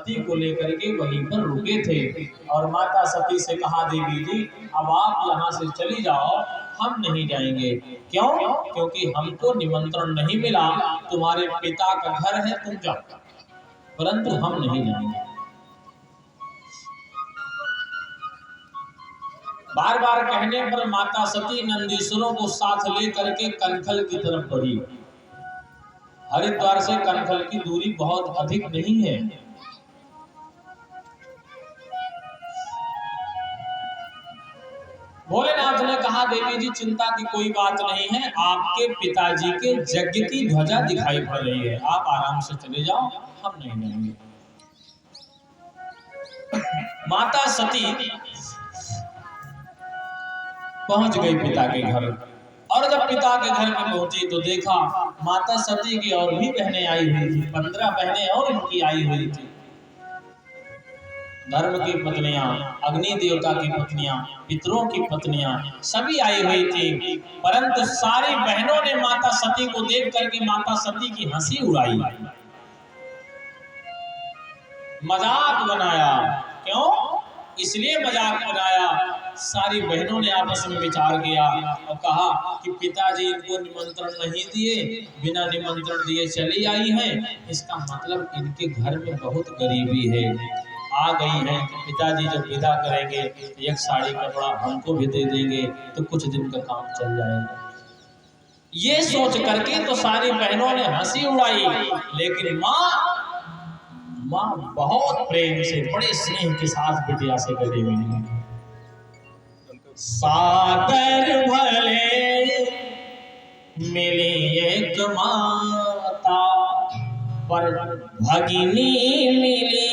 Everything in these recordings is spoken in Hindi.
सती को लेकर के वहीं पर रुके थे। और माता सती से कहा, देवी जी अब आप यहाँ से चली जाओ, हम नहीं जाएंगे। क्यों? क्योंकि हमको निमंत्रण नहीं मिला, तुम्हारे पिता का घर है, तुम जाओ, परंतु हम नहीं जाएंगे। बार बार कहने पर माता सती नंदीश्वरों को साथ लेकर के कनखल की तरफ बढ़ी। हरिद्वार से कनखल की दूरी बहुत अधिक नहीं है। भोलेनाथ ने कहा, देवी जी चिंता की कोई बात नहीं है, आपके पिताजी के यज्ञ की ध्वजा दिखाई पड़ रही है, आप आराम से चले जाओ, हम नहीं जाएंगे। माता सती पहुंच गई पिता के घर, और जब पिता के घर में पहुंची तो देखा माता सती की और भी बहनें आई हुई थी, 15 बहनें और इनकी आई हुई थी। धर्म की पत्नियां, अग्नि देवता की पत्नियां, पितरों की पत्नियां सभी आई हुई थी, परंतु सारी बहनों ने माता सती को देख करके माता सती की हंसी उड़ाई, मजाक बनाया। क्यों? इसलिए मजाक बनाया, सारी बहनों ने आपस में विचार किया और कहा कि पिताजी इनको निमंत्रण नहीं दिए, बिना निमंत्रण दिए चली आई हैं, इसका मतलब इनके घर में बहुत गरीबी है, आ गई हैं कि पिताजी जब विदा करेंगे तो एक साड़ी कपड़ा हमको भी दे देंगे तो कुछ दिन का काम चल जाएगा। ये सोच करके तो सारी बहनों ने हंसी उड़ाई, लेकिन माँ बहुत प्रेम से, बड़े स्नेह के साथ बिटिया से गले मिली। सादर भले मिली एक माता, पर भगिनी मिली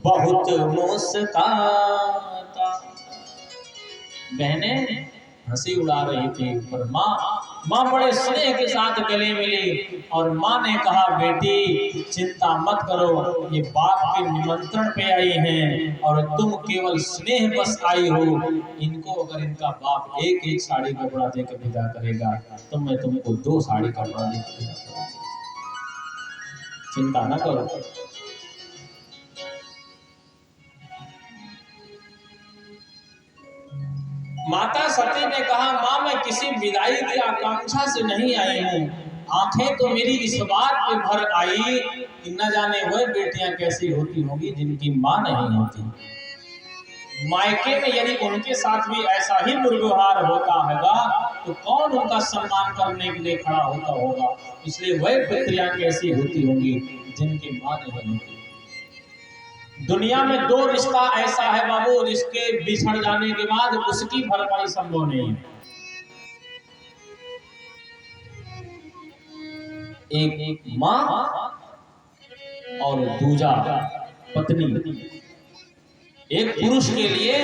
बहुत मुस्काता। बहनें हंसी उड़ा रही थी, पर माँ बड़े स्नेह के साथ गले मिली और माँ ने कहा, बेटी चिंता मत करो, ये बाप के निमंत्रण पे आई हैं और तुम केवल स्नेह बस आई हो, इनको अगर इनका बाप एक एक साड़ी कपड़ा देकर विदा करेगा तो मैं तुमको 2 साड़ी कपड़ा देकर विदा करूंगा, चिंता न करो। माता सती ने कहा, माँ मैं किसी विदाई की आकांक्षा से नहीं आई हूँ, आंखें तो मेरी इस बात पे भर आई कि न जाने वह बेटियां कैसी होती होंगी जिनकी माँ नहीं होती। मायके में यदि उनके साथ भी ऐसा ही दुर्व्यवहार होता होगा तो कौन उनका सम्मान करने के लिए खड़ा होता होगा। इसलिए वह पुत्रियां कैसी होती होंगी जिनकी माँ नहीं होती। दुनिया में 2 रिश्ता ऐसा है बाबू, जिसके बिछड़ जाने के बाद उसकी भरपाई संभव नहीं है। एक माँ और दूजा पत्नी। एक पुरुष के लिए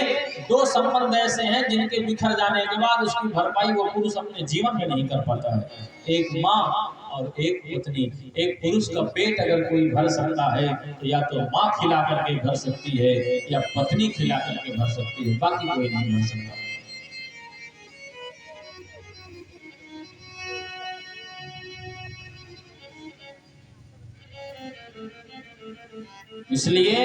2 संबंध ऐसे हैं जिनके बिखर जाने के बाद उसकी भरपाई वो पुरुष अपने जीवन में नहीं कर पाता है। एक माँ और एक पत्नी। एक पुरुष का पेट अगर कोई भर सकता है तो या तो माँ खिला करके भर सकती है या पत्नी खिला करके भर सकती है, बाकी कोई नहीं भर सकता। इसलिए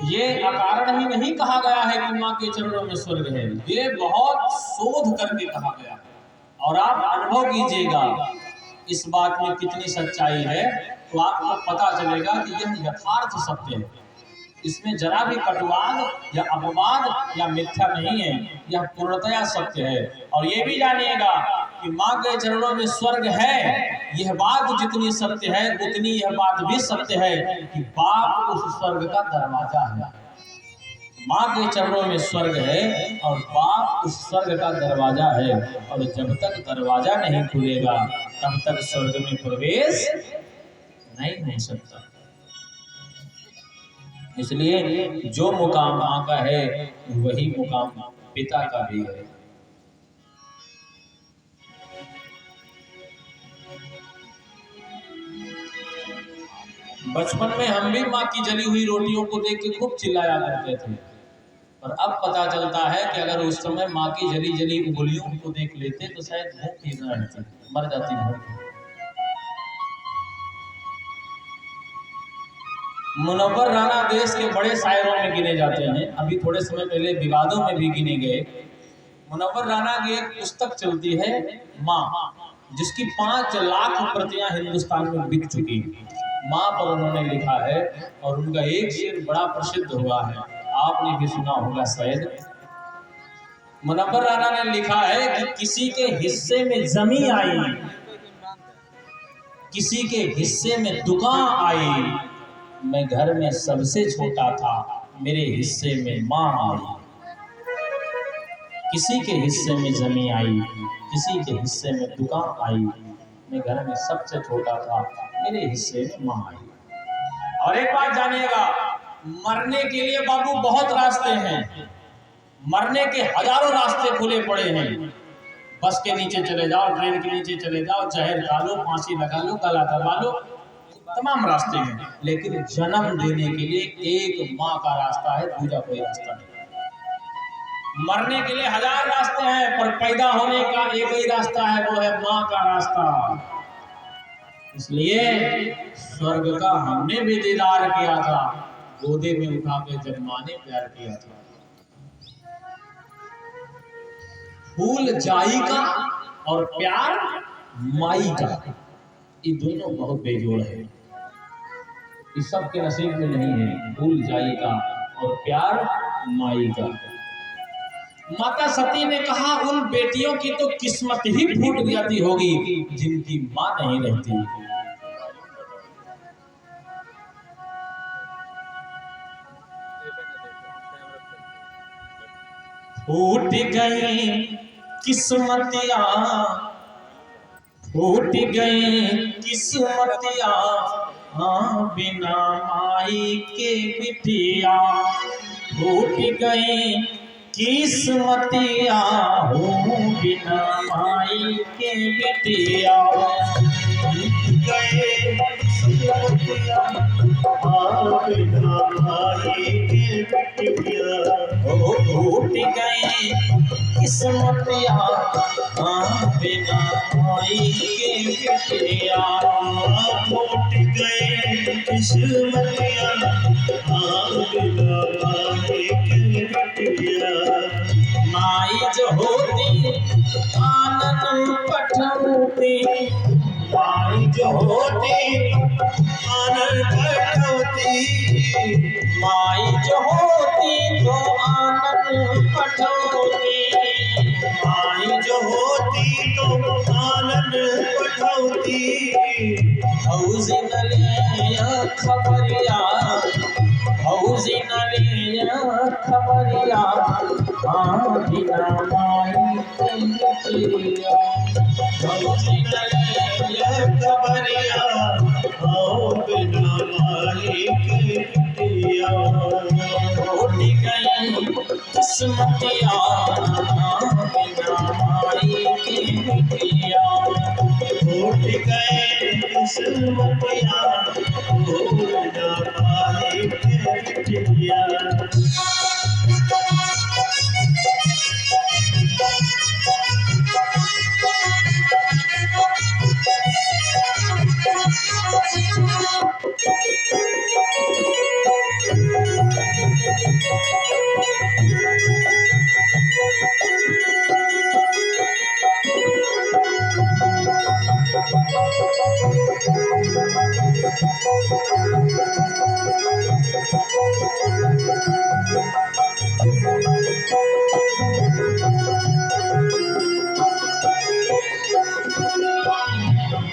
ये अकारण ही नहीं कहा गया है कि माँ के चरणों में स्वर्ग है, ये बहुत शोध करके कहा गया। और आप अनुभव कीजिएगा इस बात में कितनी सच्चाई है, तो आपको पता चलेगा कि यह यथार्थ सत्य है। इसमें जरा भी कटुवाद या अपवाद या मिथ्या नहीं है, यह पूर्णतया सत्य है। और ये भी जानिएगा कि माँ के चरणों में स्वर्ग है, यह बात जितनी सत्य है उतनी यह बात भी सत्य है कि बाप उस स्वर्ग का दरवाजा है। माँ के चरणों में स्वर्ग है और बाप उस स्वर्ग का दरवाजा है, और जब तक दरवाजा नहीं खुलेगा तब तक स्वर्ग में प्रवेश नहीं हो सकता। इसलिए जो मुकाम माँ का है वही मुकाम पिता का भी है। बचपन में हम भी माँ की जली हुई रोटियों को देख के खूब चिल्लाया करते थे, और अब पता चलता है कि अगर उस समय माँ की जली जली उंगलियों को देख लेते तो शायद भूख ही न रहती, मर जाती भूख। मुनव्वर राना देश के बड़े शायरों में गिने जाते हैं। अभी थोड़े समय पहले विवादों में भी गिने गए। मुनव्वर राना की एक पुस्तक चलती है माँ, जिसकी 5 लाख प्रतियां हिंदुस्तान में बिक चुकी हैं। माँ पर उन्होंने लिखा है और उनका एक शेर बड़ा प्रसिद्ध हुआ है, आपने भी सुना होगा शायद। मुनव्वर राना ने लिखा है कि किसी के हिस्से में जमीन आई, किसी के हिस्से में दुकान आई, मैं घर में सबसे छोटा था, मेरे हिस्से में माँ आई। किसी के हिस्से में जमीन आई, किसी के हिस्से में दुकान आई, मैं घर में सबसे छोटा था, मेरे हिस्से में माँ आई। और एक बात जानिएगा, मरने के लिए बाबू बहुत रास्ते हैं, मरने के हजारों रास्ते खुले पड़े हैं। बस के नीचे चले जाओ, ट्रेन के नीचे चले जाओ, जहर खा लो, फांसी लगा लो, गला दबा लो, तमाम रास्ते हैं। लेकिन जन्म देने के लिए एक माँ का रास्ता है, दूसरा कोई रास्ता नहीं। मरने के लिए हजार रास्ते हैं, पर पैदा होने का एक ही रास्ता है, वो है माँ का रास्ता। इसलिए स्वर्ग का हमने भी दीदार किया था, गोदे में उठा के जब माँ ने प्यार किया था। फूल जाई का और प्यार माई का, ये दोनों बहुत बेजोड़ है, ये सबके नसीब में नहीं है। फूल जाई का और प्यार माई का। माता सती ने कहा, उन बेटियों की तो किस्मत ही फूट जाती होगी जिनकी माँ नहीं रहती। फूट गई किस्मतियां, फूट गई किस्मतियां, बिना माई के बिटिया। फूट गई किस्मतियां, बिना माई के बिटिया। गए किस्मतियां, बिना माई के बिटिया। फूट गई किस्मतियां, बिना माई के बिटिया। फूट गई किस्मतियां, बिना माई के बिटिया। माई जो होती आनंद पठौती, माई जो होती आनंद पठौती, माई जो होती तो आनंद पठौती, माई जो होती तो आनंद पठौती। हौजी नलिया खबरिया, हौजी नलिया खबरिया, बिना माई के बिटिया। हौजी नलिया खबरिया, बिना माई के बिटिया। फूट गई किस्मतियां, बिना माई के बिटिया। फूट गए किस्मतियां, बिना माई के बिटिया।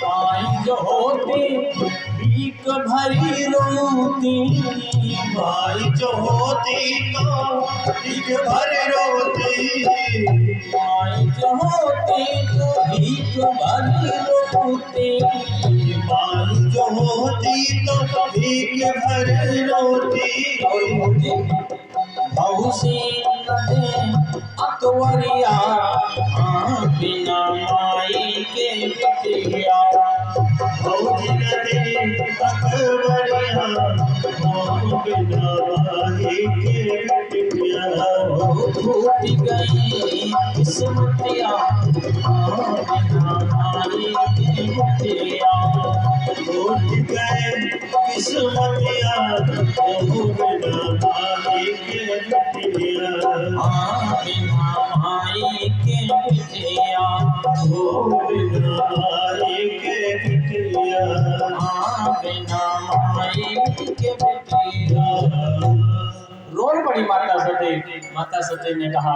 माई जो होती भीख भरी रोती, माई जो होती तो भीख भरी रोती, माई जो होती तो भीख भरी रोती, माई जो होती तो भीख भरी रोती। भौसी नदे अकवरिया, बिना माई के बिटिया। भौजी नदे अकवरिया, बिना माई के बिटिया। फूट गई किस्मतियां, बिना माई के बिटिया। फूट गए किस्मतिया ओ बिना माई के बिटिया बिना माई के बिटिया ओ बिना माई के बिटिया बिना माई के बिटिया। रोन पड़ी माता सती ने कहा